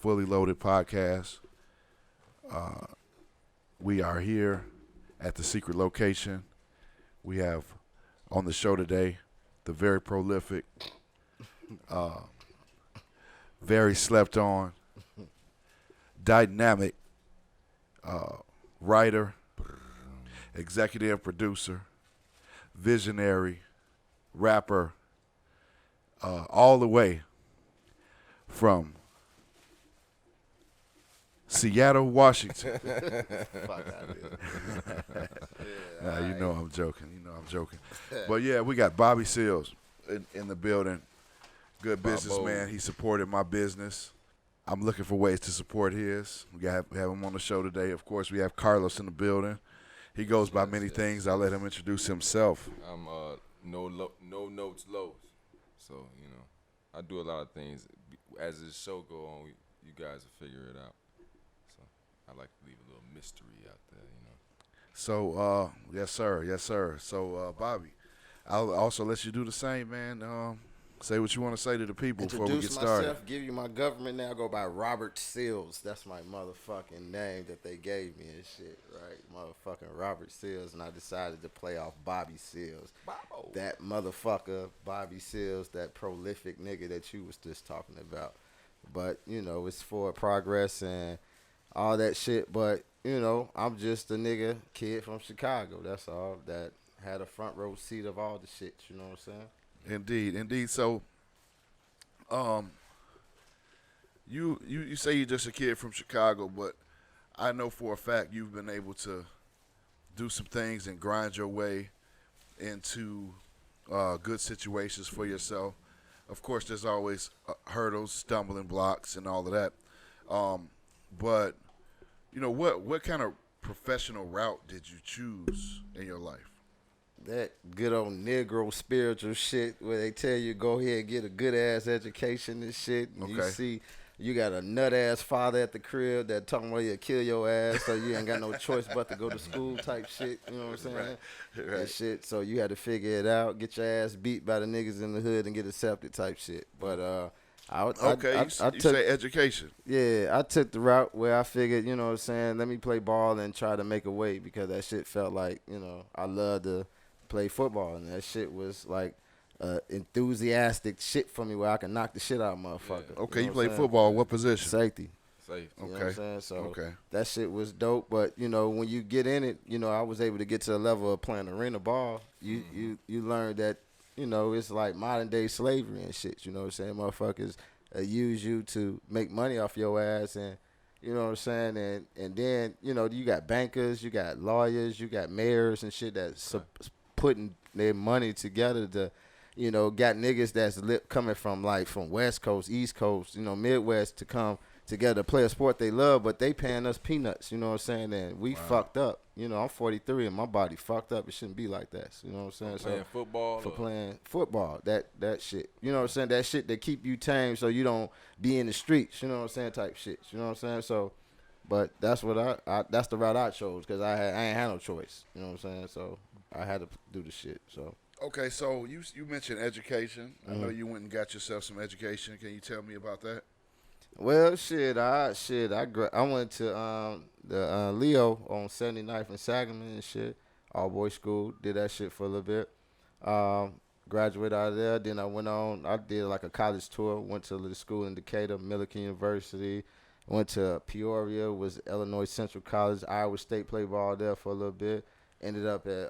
Fully Loaded Podcast. We are here at the secret location. We have on the show today the very prolific, very slept on, dynamic writer, executive producer, visionary, rapper, all the way from Seattle, Washington. Fuck out of here. Nah, you know I'm joking. But yeah, we got Bobby Sills in the building. Good businessman. He supported my business. I'm looking for ways to support his. We have him on the show today. Of course, we have Carlos in the building. He goes by many things. I'll let him introduce himself. I'm no notes lows. So, you know, I do a lot of things. As this show go on, you guys will figure it out. So I like to leave a little mystery out there, you know. So, yes, sir. So, Bobby, I'll also let you do the same, man. Say what you want to say to the people before we get started. Introduce myself, give you my government now. I go by Robert Sills. That's my motherfucking name that they gave me and shit, right? Motherfucking Robert Sills. And I decided to play off Bobby Sills. Bobo. That motherfucker, Bobby Sills, that prolific nigga that you was just talking about. But, you know, it's for progress and all that shit. But, you know, I'm just a nigga, kid from Chicago. That's all. That had a front row seat of all the shit, you know what I'm saying? Indeed. So, you say you're just a kid from Chicago, but I know for a fact you've been able to do some things and grind your way into good situations for yourself. Of course, there's always hurdles, stumbling blocks, and all of that. But you know, what kind of professional route did you choose in your life? That good old Negro spiritual shit where they tell you go ahead and get a good ass education and shit. And you see you got a nut ass father at the crib that talking about you kill your ass, so you ain't got no choice but to go to school type shit. You know what I'm saying? Right. And shit. So you had to figure it out, get your ass beat by the niggas in the hood and get accepted type shit. But I you say education. Yeah, I took the route where I figured, you know what I'm saying, let me play ball and try to make a way because that shit felt like, you know, I love to play football, and that shit was like enthusiastic shit for me where I can knock the shit out of motherfucker. Yeah. Okay, you play football. What position? Safety. Okay. You know what I'm saying? So that shit was dope. But, you know, when you get in it, you know, I was able to get to the level of playing arena ball. You learn that, you know, it's like modern day slavery and shit. You know what I'm saying? Motherfuckers use you to make money off your ass, and you know what I'm saying? And then, you know, you got bankers, you got lawyers, you got mayors and shit that's putting their money together to, you know, got niggas that's coming from West Coast, East Coast, you know, Midwest to come together to play a sport they love, but they paying us peanuts, you know what I'm saying? And we fucked up. You know, I'm 43 and my body fucked up. It shouldn't be like that. You know what I'm saying? Playing football? For playing football, that shit. You know what I'm saying? That shit that keep you tame so you don't be in the streets, you know what I'm saying, type shit. You know what I'm saying? So, but that's what that's the route I chose because I ain't had no choice. You know what I'm saying? So I had to do the shit. So okay, so you mentioned education. I know you went and got yourself some education. Can you tell me about that? Well, I went to the Leo on 79th and Sangamon and shit, all boys school. Did that shit for a little bit. Graduated out of there. Then I went on. I did like a college tour. Went to the school in Decatur, Millikan University. Went to Peoria, was Illinois Central College. Iowa State played ball there for a little bit. Ended up at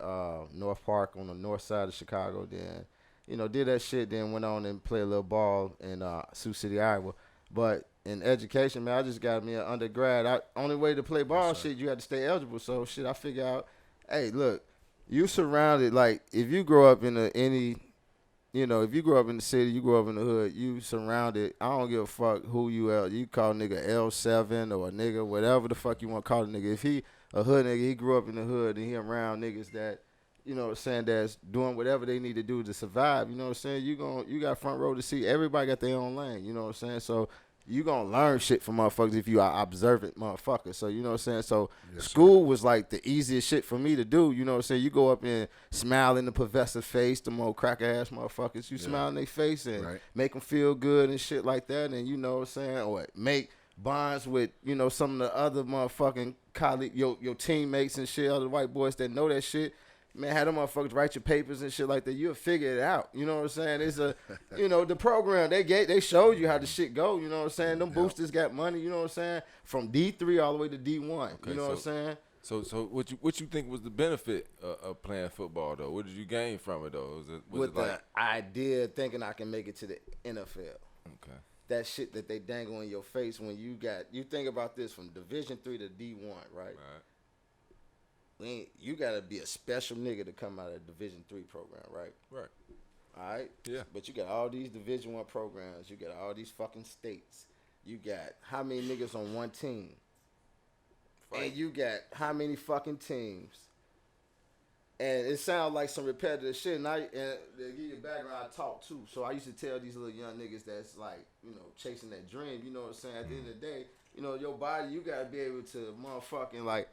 North Park on the north side of Chicago. Then, you know, did that shit. Then went on and played a little ball in Sioux City, Iowa. But in education, man, I just got me an undergrad. Only way to play ball, shit, you had to stay eligible. So, shit, I figure out, hey, look, you surrounded, like, if you grow up in if you grow up in the city, you grow up in the hood, you surrounded, I don't give a fuck who you are. You call a nigga L7 or a nigga, whatever the fuck you want to call a nigga. If he a hood nigga, he grew up in the hood and he around niggas that, you know what I'm saying, that's doing whatever they need to do to survive. You know what I'm saying? You got front row to see. Everybody got their own lane. You know what I'm saying? So you gonna learn shit from motherfuckers if you are observant motherfuckers. So you know what I'm saying? So school was like the easiest shit for me to do. You know what I'm saying? You go up and smile in the professor's face, them old cracker ass motherfuckers. You smile in their face and make them feel good and shit like that. And you know what I'm saying? Or make bonds with, you know, some of the other motherfucking your teammates and shit, other white boys that know that shit. Man, had them motherfuckers write your papers and shit like that. You'll figure it out. You know what I'm saying? It's a, you know, the program they showed you how the shit go. You know what I'm saying? Them boosters got money. You know what I'm saying? From D3 all the way to D1. Okay, you know what I'm saying? So what you think was the benefit of playing football though? What did you gain from it though? Was it like the idea thinking I can make it to the NFL. okay? That shit that they dangle in your face when you think about this from Division 3 to D1, right? You gotta be a special nigga to come out of Division 3 program, right? Right. All right. Yeah. But you got all these Division 1 programs. You got all these fucking states. You got how many niggas on one team? And you got how many fucking teams? And it sounds like some repetitive shit. And to give you background, I talk too. So I used to tell these little young niggas that's like, you know, chasing that dream. You know what I'm saying? At the end of the day, you know, your body, you gotta be able to motherfucking like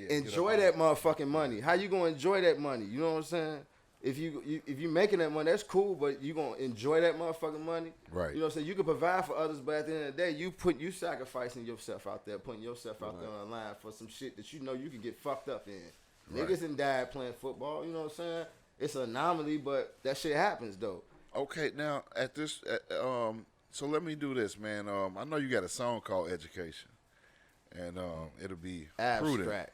enjoy that motherfucking money. How you gonna enjoy that money? You know what I'm saying? If you making that money, that's cool, but you gonna enjoy that motherfucking money. Right. You know what I'm saying? You can provide for others, but at the end of the day, you sacrificing yourself out there, putting yourself out there online for some shit that you know you can get fucked up in. Right. Niggas done died playing football, you know what I'm saying? It's an anomaly, but that shit happens though. Okay, now at this so let me do this, man. I know you got a song called Education. And it'll be abstract. prudent.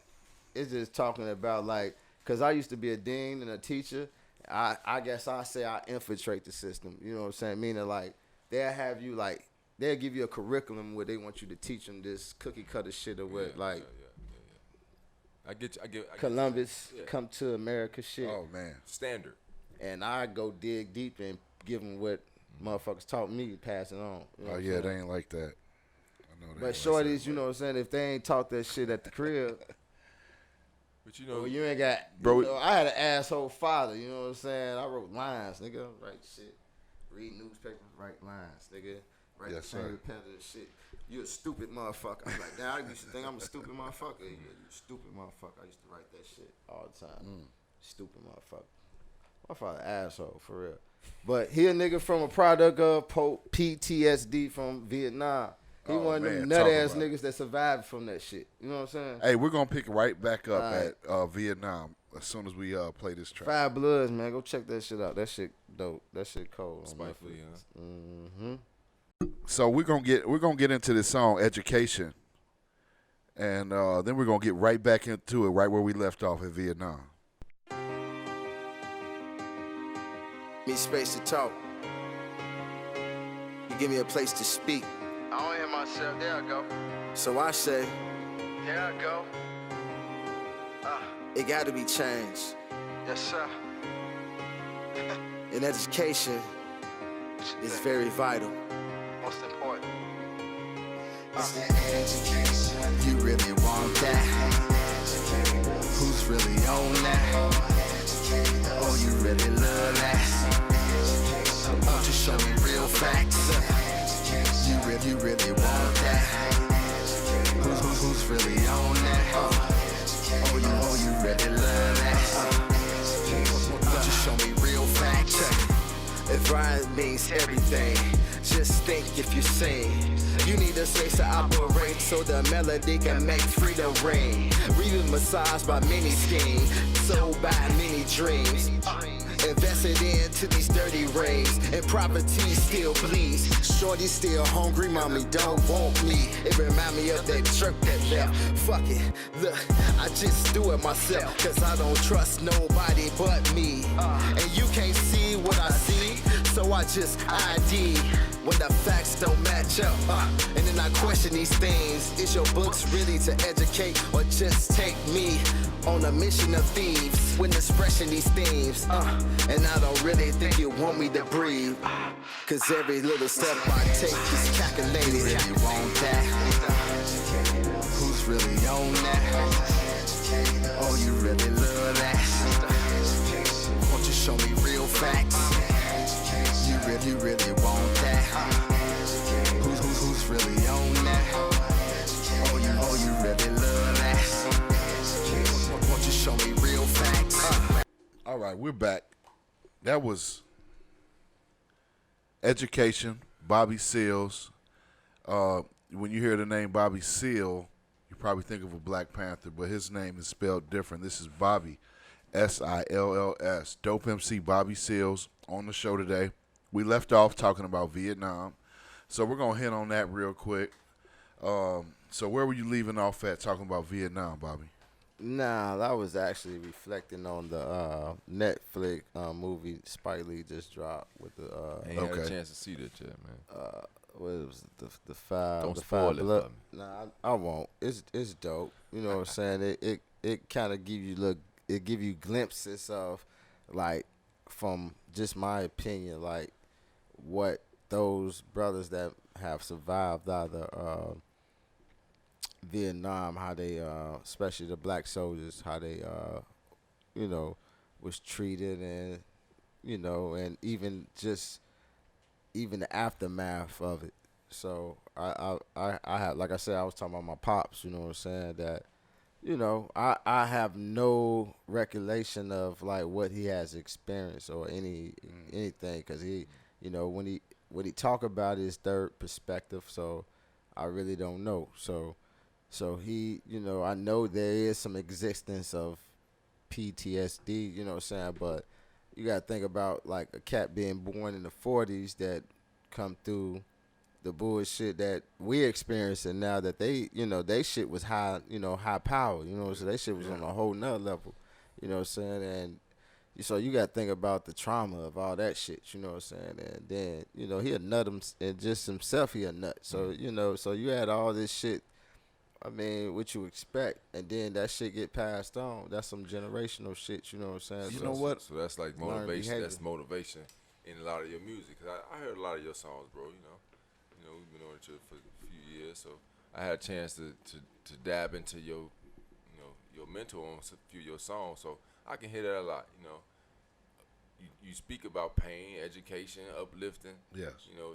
It's just talking about like, cause I used to be a dean and a teacher. I guess I say I infiltrate the system. You know what I'm saying? Meaning like they'll have you like they'll give you a curriculum where they want you to teach them this cookie cutter shit or what like. I get you. Columbus come to America shit. Oh man, standard. And I go dig deep and give them what motherfuckers taught me, pass it on. You know oh yeah, they ain't like that. But shorties, you know what I'm saying? If they ain't taught that shit at the crib, but you know, you ain't got. Bro, you know, I had an asshole father. You know what I'm saying? I wrote lines, nigga. Write shit. Read newspapers. Write lines, nigga. Write the same repetitive shit. You a stupid motherfucker. I'm like, now I used to think I'm a stupid motherfucker. Yeah, you stupid motherfucker. I used to write that shit all the time. Stupid motherfucker. My father asshole for real. But he a nigga from a product of PTSD from Vietnam. He one of them nut ass niggas that survived from that shit. You know what I'm saying? Hey, we're gonna pick right back up at Vietnam as soon as we play this track. 5 Bloods, man. Go check that shit out. That shit dope. That shit cold. Spitefully, huh? Mm-hmm. So we're gonna get into this song, Education, and then we're gonna get right back into it, right where we left off in Vietnam. Need space to talk. You give me a place to speak. I don't hear myself. There I go. So I say, there I go. It gotta be changed. Yes, sir. In education, it's very vital. Most important. You really want that? Who's really on that? Oh, you really love that? Won't you show me real facts? You really want that? Who's really on that? Oh, you really love that? Won't you show me real facts? If rhyme means everything, just think if you sing. You need a space to operate so the melody can make freedom ring. Reading massaged by many schemes, sold by many dreams. Invested into these dirty rings, and property still bleeds. Shorty still hungry, mommy don't want me. It remind me of that jerk that left. Fuck it, look, I just do it myself, cause I don't trust nobody but me. And you can't see what I see, so I just ID when the facts don't match up. And then I question these things. Is your books really to educate, or just take me on a mission of thieves when expressing these themes? And I don't really think you want me to breathe, cause every little step I take is calculated. You really want that? Who's really on that? Oh, you really love that? Won't you show me real facts? You really want that? Who's really on that? Oh, you really love that? Won't you show me real facts? All right, we're back. That was Education, Bobby Sills. when you hear the name Bobby Seal, you probably think of a Black Panther, but his name is spelled different. This is Bobby, Sills. Dope MC Bobby Sills on the show today. We left off talking about Vietnam, so we're gonna hit on that real quick. So where were you leaving off at talking about Vietnam, Bobby? Nah, I was actually reflecting on the Netflix movie Spike Lee just dropped with the I ain't had a Okay. chance to see that yet, man. what was it, the five Don't the spoil five it blood. for me. Nah, I won't. It's dope. You know what I'm saying? It kind of give you glimpses of like from just my opinion like what those brothers that have survived either Vietnam, how they especially the black soldiers, how they you know was treated, and you know, and even the aftermath of it. So I had, like I said, I was talking about my pops, you know what I'm saying, that you know, I have no recollection of like what he has experienced or anything, because he, you know, when he talk about his third perspective, so I really don't know. So he, you know, I know there is some existence of PTSD, you know what I'm saying, but you gotta think about like a cat being born in the 40s that come through the bullshit that we experiencing now, that they, you know, they shit was high, you know, high power, you know, so they shit was on a whole nother level, you know what I'm saying, and so you got to think about the trauma of all that shit, you know what I'm saying, and then, you know, he a nut and just himself, he a nut, so, you know, so you had all this shit, I mean, what you expect, and then that shit get passed on, that's some generational shit, you know what I'm saying. You So- know what? So that's like Learned motivation. behavior. That's motivation in a lot of your music. 'Cause I heard a lot of your songs, bro. You know, we've been on each other for a few years, so I had a chance to dab into your mentor on a few of your songs, so I can hear that a lot. You know, you speak about pain, education, uplifting. Yes. You know,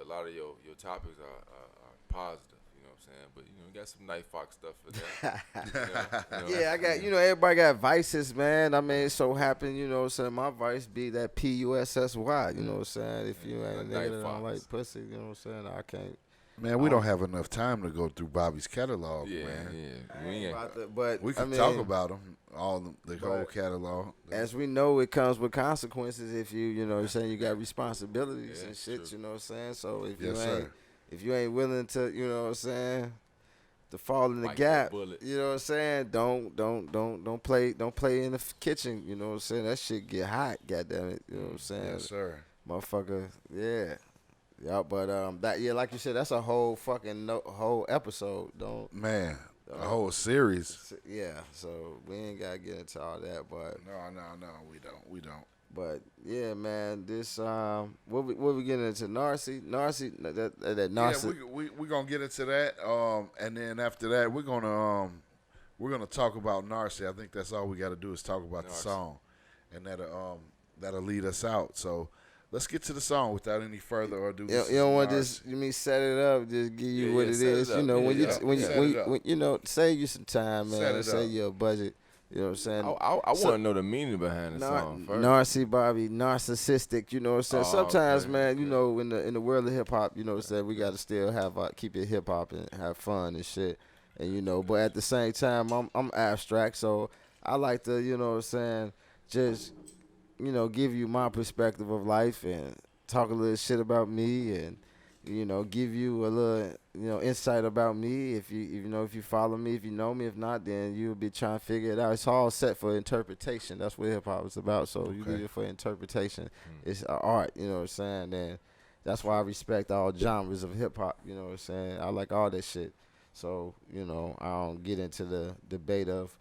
a lot of your topics are positive. You know what I'm saying? But you know, you got some Night Fox stuff for that. Yeah, I got, you know, everybody got vices, man. I mean, it so happen, you know what I'm saying, my vice be that PUSSY, you know what I'm saying. If you ain't a Night nigga that don't Fox. like pussy, you know what I'm saying, I can't. Man, we don't have enough time to go through Bobby's catalog, Yeah, man. yeah. We ain't. About the, but We I can mean, talk about them, all the whole but catalog. as we know, it comes with consequences if you know what I'm saying, you got responsibilities Yeah, and shit, true. you know what I'm saying. So if Yes, sir. if you ain't willing to, you know what I'm saying, to fall in the Bite that gap, bullet. you know what I'm saying, don't play in the kitchen, you know what I'm saying. That shit get hot, goddamn it, you know what I'm saying. Yes, sir. Motherfucker, yeah. Yeah, but that, yeah, like you said, that's a whole fucking whole episode. Man, a whole series. Yeah, so we ain't gotta get into all that, but No, we don't. But yeah, man, this what we getting into? Narcy, that Narcy. Yeah, we gonna get into that. And then after that, we're gonna talk about Narcy. I think that's all we got to do is talk about the Narcy. song, and that'll lead us out. So let's get to the song without any further ado. You This is don't want to Narcy. just set it up, just give you Yeah, what yeah, it set it is. You up. know, Yeah, when yeah. you Set it up. when you know, save you some time, Set man. it Save up. your budget. You know what I'm saying? I want to know the meaning behind the song first. Narcy Bobby, narcissistic, you know what I'm saying? Oh, Sometimes, okay, man, you okay. know, in the world of hip hop, you know what I'm saying, we got to still have keep it hip hop and have fun and shit. And you know, but at the same time, I'm abstract, so I like to, you know what I'm saying, just, you know, give you my perspective of life and talk a little shit about me, and you know, give you a little, you know, insight about me. If you follow me, if you know me, if not, then you'll be trying to figure it out. It's all set for interpretation. That's what hip hop is about. So you Okay. need it for interpretation. It's an art, you know what I'm saying? And that's why I respect all genres of hip hop. You know what I'm saying? I like all that shit. So you know, I don't get into the debate of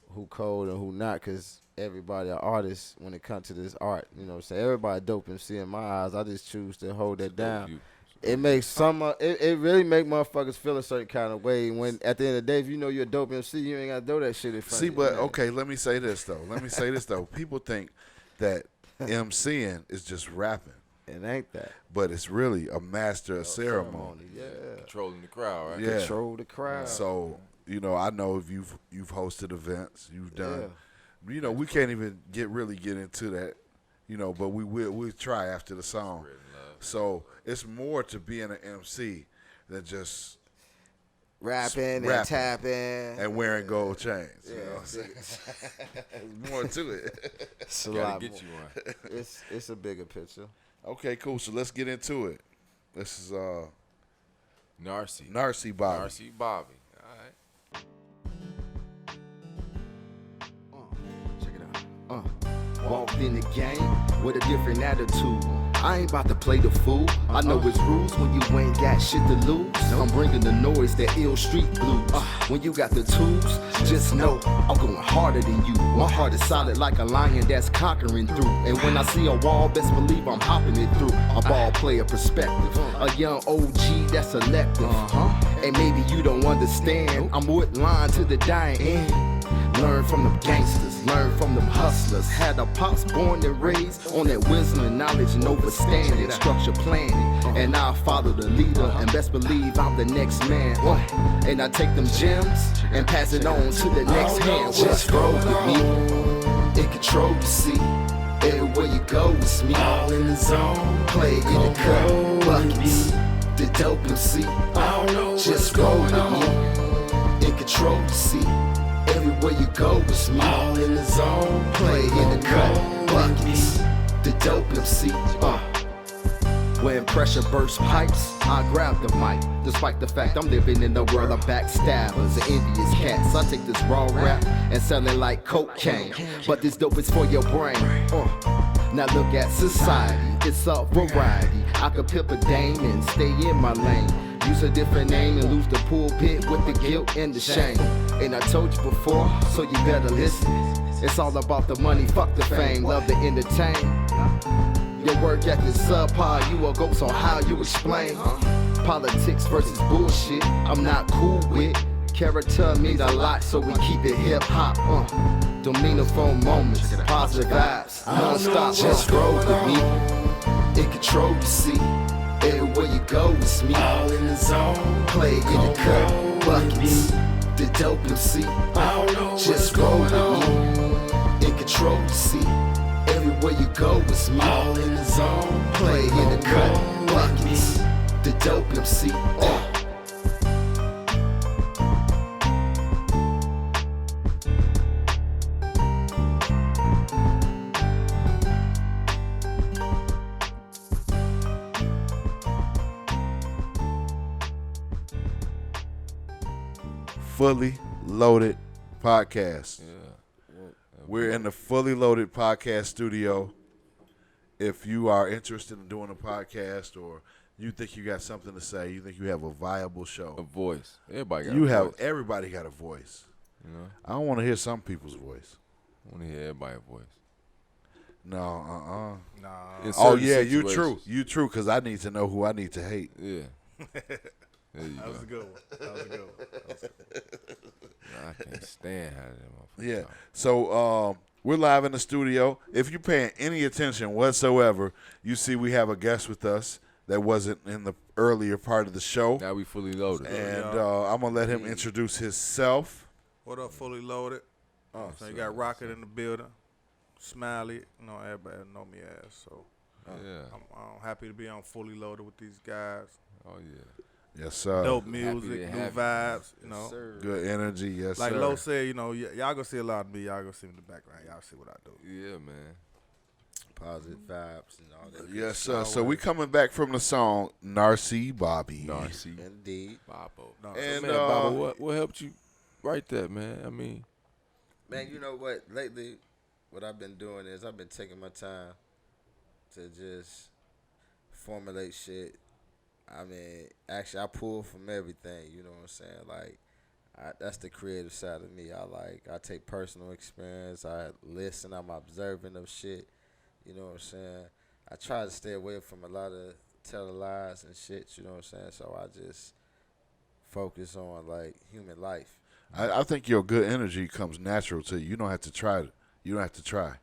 who cold and who not, because everybody are artists when it comes to this art. You know what I'm saying? Everybody dope MC in my eyes. I just choose to hold that down. It makes it really make motherfuckers feel a certain kind of way when at the end of the day, if you know you're a dope MC, you ain't gotta do that shit in front See, of you, but man. okay, let me say this though. People think that MCing is just rapping, It ain't that. but it's really a master of ceremony. Yeah. Controlling the crowd, right? Yeah. Control the crowd. So you know, I know if you've hosted events, you've done. You know, we can't even really get into that. You know, but we'll try after the song. So it's more to being an MC than just rapping and tapping and wearing gold chains. Yeah, You know what I'm saying? There's more to it. it's a Gotta lot get more. you one. It's a bigger picture. Okay, cool. So let's get into it. This is Narcy. Narcy Bobby. Narcy Bobby. All right. Check it out. Walked in the game with a different attitude. I ain't about to play the fool. I know it's rules when you ain't got shit to lose. I'm bringing the noise, that ill street blues. When you got the tools, just know I'm going harder than you. My heart is solid like a lion that's conquering through. And when I see a wall, best believe I'm hopping it through. A ball player perspective, a young OG that's selective. And maybe you don't understand. I'm with line to the dying end. Learn from them gangsters, learn from them hustlers. Had a pops born and raised on that wisdom and knowledge and overstanding, structure planning. And I'll follow the leader and best believe I'm the next man. And I take them gems and pass it on to the next hand. Just roll with me, in control you see. Everywhere you go, it's me. All in the zone, play in the cut, buckets. The dope MC, just roll with me, in control you see. Everywhere you go, it's me. All in the zone, play in the cut, buckets. The dope MC, When pressure bursts pipes, I grab the mic. Despite the fact I'm living in a world of backstabbers and envious cats, I take this raw rap and sell it like cocaine. But this dope is for your brain. Now look at society, it's a variety. I could pimp a dame and stay in my lane. Use a different name and lose the pulpit with the guilt and the shame. And I told you before, so you better listen. It's all about the money, fuck the fame, love to entertain. Your work ethic subpar, you a ghost on how you explain. Politics versus bullshit, I'm not cool with. Character means a lot, so we keep it hip hop. Demeanor for moments, positive vibes, non-stop. Just roll with me, in control you see. Everywhere you go, it's me. All in the zone, play in the cut, buckets. The dope MC, just roll with me, in control you see. Everywhere you go, it's me. All in the zone, play in the cut, buckets. The dope MC, Fully Loaded Podcast. Yeah. We're in the Fully Loaded Podcast studio. If you are interested in doing a podcast or you think you got something to say, you think you have a viable A show, voice. Everybody got you a have voice. everybody got a voice. You know? I don't want to hear some people's voice. I want to hear everybody's voice. No, Nah. In Oh certain yeah, you true, situations. you true. Because I need to know who I need to hate. Yeah. There you That go. was a good one. That was a good one. I can't stand how that motherfucker Yeah. talk. So we're live in the studio. If you're paying any attention whatsoever, you see we have a guest with us that wasn't in the earlier part of the show, Now we fully loaded. and I'm gonna let him introduce himself. What up, Fully Loaded? So you got Rocket in the building. Smiley, everybody know me as. So Yeah. I'm happy to be on Fully Loaded with these guys. Oh, yeah. Yes, sir. Dope happy music, to new have you. vibes, Good energy. Yes, Like sir. Lo said, y'all gonna see a lot of me. Y'all gonna see me in the background. Y'all see what I do. Yeah, man. positive vibes and all that. Yes, sir. So we coming back from the song Narcy Bobby. Narcy. Indeed. Babo. No, And Man, Babo, what helped you write that, man? I mean, Man, you know what? Lately, what I've been doing is I've been taking my time to just formulate shit. I mean, actually, I pull from everything. You know what I'm saying? Like, that's the creative side of me. I take personal experience. I listen. I'm observant of shit. You know what I'm saying? I try to stay away from a lot of telling lies and shit. You know what I'm saying? So I just focus on like human life. I think your good energy comes natural to you. You don't have to try it. You don't have to try.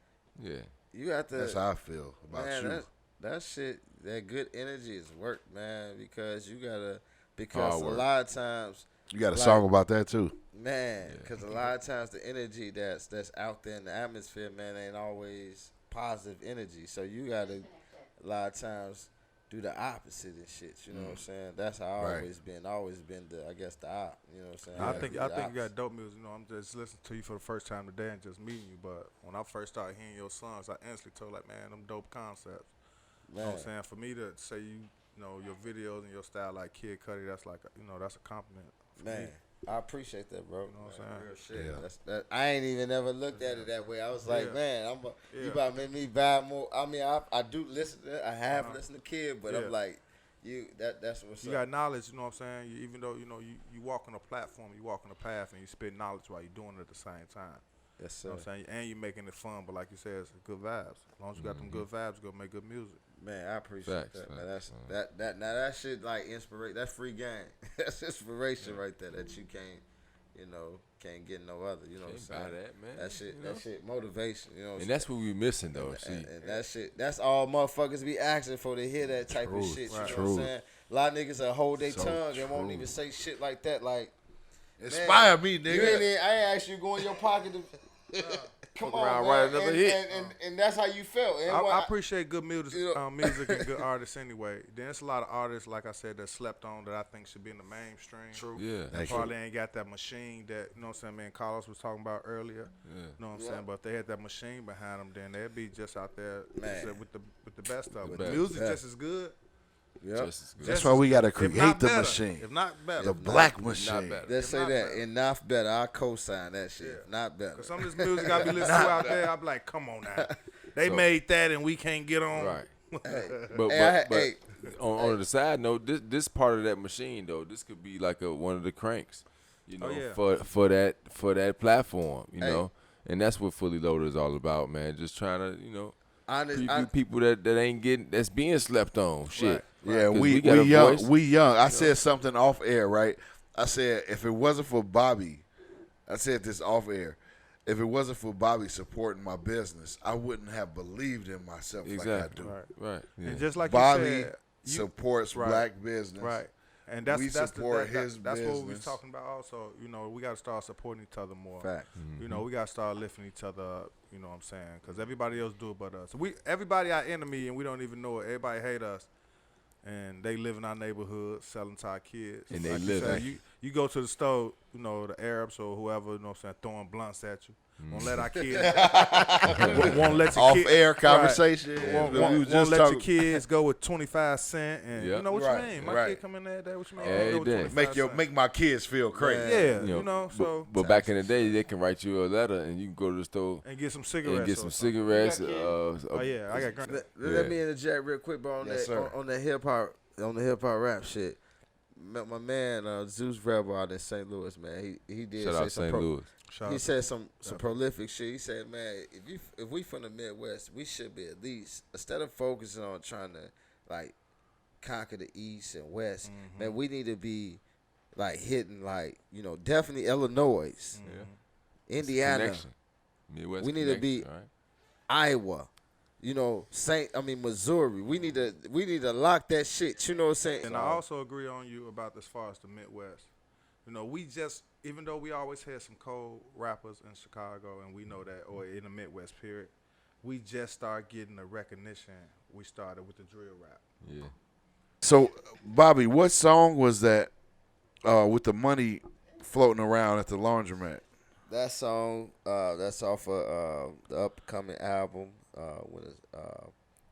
yeah. You have to. That's how I feel about Man, you. that shit, that good energy is work, man, because you gotta, because Hard a work. lot of times, You got a like- song about that too. man, Yeah. because a lot of times the energy that's out there in the atmosphere, man, ain't always positive energy. So you gotta, a lot of times, do the opposite and shit. You know what I'm saying? That's how I always been the, I guess, the op. You know what I'm saying? I think you got dope music. You know, I'm just listening to you for the first time today and just meeting you. But when I first started hearing your songs, I instantly told like, man, them dope concepts. You know what I'm saying? For me to say you know, your videos and your style like Kid Cudi, that's like, that's a compliment. Man, I appreciate that, bro. You know what I'm saying? Real shit. That, I ain't even never looked at it that way. I was like, man, you about to make me vibe more. I mean, I do listen to it. I have listened to Kid, but I'm like, that's what's you up. got knowledge, you know what I'm saying? Even though, you walk on a platform, you walk on a path, and you spit knowledge while you're doing it at the same time. Yes, sir. You know what I'm saying? And you're making it fun, but like you said, it's good vibes. As long as you got them good vibes, you're going to make good music. Man, I appreciate Facts, that, man. That's now that shit like inspiration. That's free game. That's inspiration right there that you can't get no other. You know what I'm saying? That, man. That shit motivation. You know what I'm And saying? that's what we missing though. And that shit, that's all motherfuckers be asking for to hear that type of shit. You know what I'm saying? A lot of niggas that hold their tongue and won't even say shit like that. Like, inspire me, nigga. I ain't asked you to go in your pocket to come on, around, man. write another hit. And that's how you felt. And I appreciate good music, music and good artists anyway. There's a lot of artists, like I said, that slept on that I think should be in the mainstream. True. Yeah. They probably ain't got that machine that, you know what I'm saying, me and Carlos was talking about earlier. Yeah. You know what I'm saying? But if they had that machine behind them, then they'd be just out there with the best of it. The music just as good. Yep. That's why we gotta If create not the better. machine. If not better. The black machine. Let's say not that. better. Enough better. I co-sign that shit. Yeah. Not better. Cause some of this music I be listening to out there, I be like, come on now. They made that and we can't get on. Right. Hey. But Hey, on the side note, this part of that machine though, this could be like one of the cranks, for that platform, you know, and that's what Fully Loaded is all about, man. Just trying to preview people that ain't getting that's being slept on, shit. Right. Yeah, we we young. I said something off air, right? I said if it wasn't for Bobby, I said this off air. If it wasn't for Bobby supporting my business, I wouldn't have believed in myself like I do. Right. Yeah. And just like Bobby you said, supports black business. Right. And that's we support his that's what we was business. talking about also. We got to start supporting each other more. Facts. We got to start lifting each other up, you know what I'm saying? Because everybody else do it but us. Everybody our enemy and we don't even know it. Everybody hate us. And they live in our neighborhood selling to our kids. And they like live you go to the store, the Arabs or whoever, you know what I'm saying, throwing blunts at you. Won't let our kids won't let your Off kid, air conversation. Won't let your kids go with 25 cents and you know what you mean. My kid come in there, what you mean? Every day. Make my kids feel crazy. Yeah, so but back in the day, they can write you a letter and you can go to the store and get some cigarettes. and get some cigarettes. I got grand. Let me interject real quick, bro, on the hip hop rap shit. My man Zeus Rebel out in St. Louis, man. He did Shout say out some St. Louis. he said some prolific shit. He said, man, if we from the Midwest, we should be at least, instead of focusing on trying to like conquer the East and West, man, we need to be like hitting definitely Illinois, Indiana. Midwest we need to be right? Iowa. Missouri. We need to lock that shit. You know what I'm saying? And I also agree on you about as far as the Midwest. We just, even though we always had some cold rappers in Chicago, and we know that, or in the Midwest period, we just started getting the recognition. We started with the drill rap. Yeah. So, Bobby, what song was that with the money floating around at the laundromat? That song, that's off of the upcoming album. When it's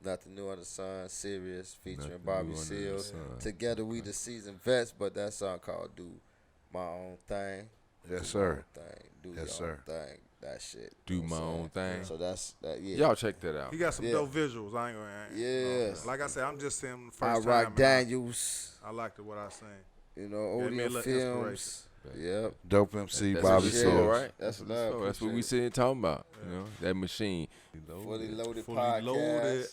Nothing New Under the Sun, Serious, featuring Bobby Sills. Together we the seasoned vets, but that song called Do My Own Thing. Yes, sir. Do yes, your sir. own thing. That shit. Do my own thing. So that's that. Yeah. Y'all check that out. He got some dope visuals. I ain't gonna. Yes. Like I said, I'm just seeing the I first Rock time. Daniels. I liked what I seen. Gave me a Audio little films. Yep. Dope MC That's Bobby what we Sills. saw, right? That's love. That's what we sitting talking about. That machine. Fully loaded Fully podcast. loaded.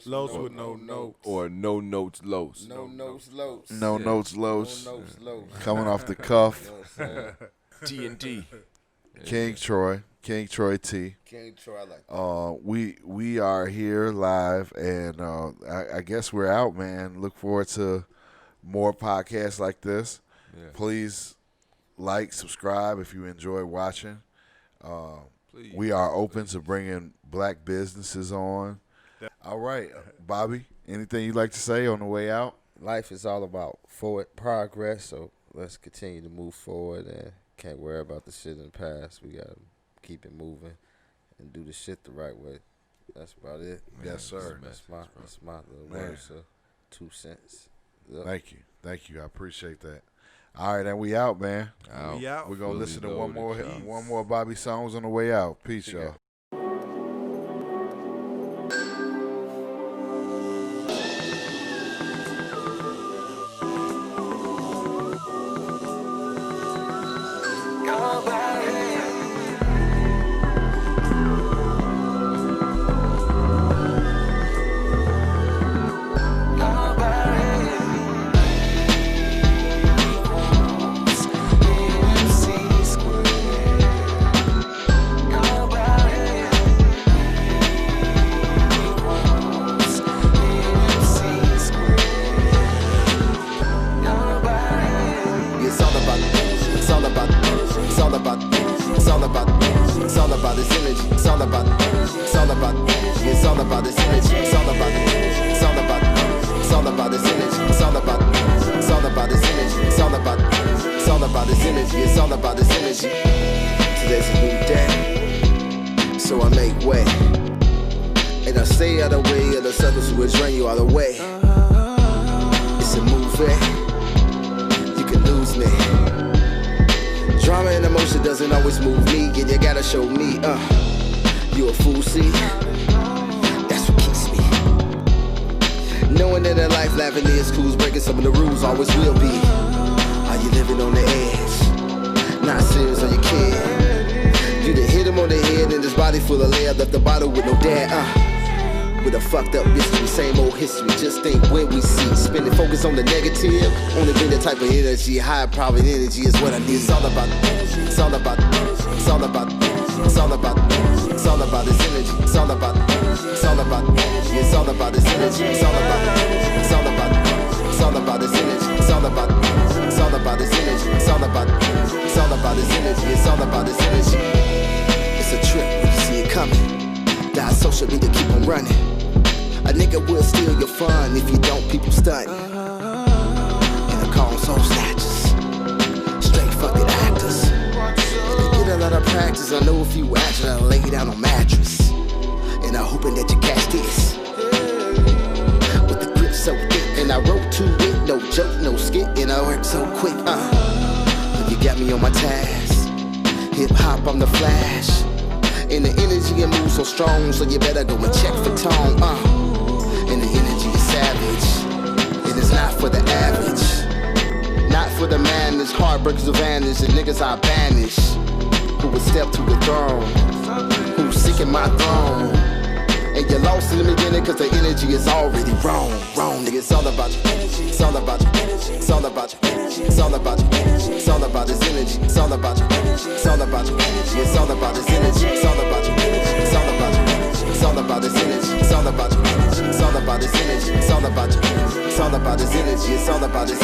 Los with no notes. Or no notes lows. No notes lows. No notes lows. No notes lows. Coming off the cuff. You know what I'm saying? TNT. King Troy T. King Troy, I like that. We are here live, and I guess we're out, man. Look forward to more podcasts like this. Yeah. Please like, subscribe if you enjoy watching. Please. We are open to bringing black businesses on. All right, Bobby. Anything you'd like to say on the way out? Life is all about forward progress, so let's continue to move forward and can't worry about the shit in the past. We gotta keep it moving and do the shit the right way. That's about it. Yes, sir. That's my little Man. words, so 2 cents. Yep. Thank you. I appreciate that. All right, and we out, man. We out. We're gonna Fully listen to loaded. one more Bobby songs on the way out. Peace, y'all. Today's a new day, so I make way, and I stay out of the way of the circles who will drain you all the way. It's a movie, you can lose me. Drama and emotion doesn't always move me, and you gotta show me, you a fool, see? That's what keeps me. Knowing that in life, laughing is cool, breaking some of the rules always will be. Are you living on the edge? Not serious on your kid. You done hit him on the head and his body full of lead. Left the bottle with no dad, with a fucked up mystery, same old history. Just think when we see, spending focus on the negative. Only bring the type of energy, high powered energy is what I need. It's all about energy. It's all about energy. It's all about energy. It's all about energy. It's all about this energy. It's all about energy. It's all about energy. It's all about this energy. It's all about energy. It's all about energy. It's all about this energy. It's all about energy. It's all about this energy. It's all about energy. It's all about this energy. It's all about this energy. It's a trip when you see it coming. Die social media keep on running. A nigga will steal your fun if you don't, people stunt. And I call them soul snatchers, straight fucking actors. And they get a lot of practice. I know a few actors that lay down on mattress. And I'm hoping that you catch this. With the grip so thick, and I wrote to it, no joke, no skit, and I work so quick. But you got me on my task. Hip hop, I'm the Flash. And the energy and move so strong, so you better go and check for tone. And the energy is savage. It is not for the average, not for the madness. Heartbreakers of vanish, and niggas I banish. Who would step to the throne? Who's seeking my throne? And you're lost in the beginning, cause the energy is already wrong. Wrong, nigga, it's all about your energy. It's all about your energy. It's all about your energy. It's all about your energy. It's all about this energy. It's all about your energy. It's all about your energy. It's all about this energy. It's all about your energy. It's all about your energy. It's all about this energy. It's all about your energy. It's all about this energy. It's all about your energy. It's all about this energy. It's all about this